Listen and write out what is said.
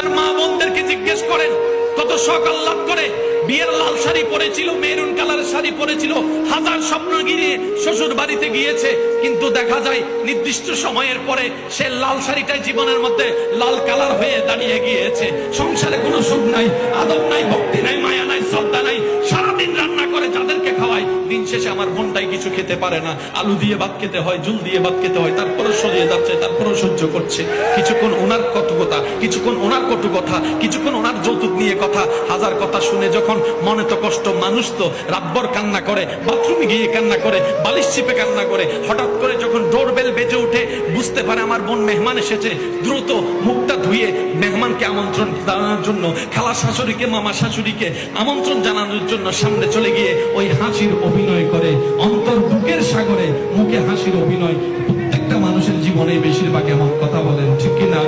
আমার মা বোনদেরকে জিজ্ঞেস করেন, কত শখ আহ্লাদ করে বিয়ের লাল শাড়ি পরেছিল, মেরুন কালারের শাড়ি পরেছিল, হাজার স্বপ্ন গিয়ে শ্বশুর বাড়িতে গিয়েছে, কিন্তু দেখা যায় নির্দিষ্ট সময়ের পরে সে লাল শাড়িটাই জীবনের মধ্যে লাল কালার হয়ে দাঁড়িয়ে গিয়েছে। সংসারে কোনো সুখ নাই, আদব নাই, ভক্তি নাই, মায়া নাই, শ্রদ্ধা নাই। সারাদিন রান্না করে যাদেরকে খাওয়ায়, দিন শেষে আমার বোনটাই কিছু খেতে পারে না। আলু দিয়ে ভাত খেতে হয়, জুল দিয়ে ভাত খেতে হয়, তারপরে সরিয়ে যাচ্ছে, তারপরে সহ্য করছে। কিছুক্ষণ ওনার কটু কথা, কিছুক্ষণ ওনার কটু কথা, কিছুক্ষণ ওনার যৌতুক নিয়ে কথা, হাজার কথা শুনে যখন মনে তো কষ্ট, মানুষ তো রাতভর কান্না করে, বাথরুমে গিয়ে কান্না করে, বালিশ চিপে কান্না করে। হঠাৎ করে যখন ডোরবেল বেজে উঠে, বুঝতে পারে আমার বোন মেহমান এসেছে, দ্রুত মুখটা ধুয়ে মেহমানকে আমন্ত্রণ জানানোর জন্য, খালা শাশুড়িকে, মামা শাশুড়িকে আমন্ত্রণ জানানোর জন্য সামনে চলে গিয়ে ওই হাসির অভিনয় করে। অন্তর বুকের সাগরে মুখে হাসির অভিনয়। প্রত্যেকটা মানুষের জীবনে বেশিরভাগ এমন কথা বলেন, ঠিক কিনা?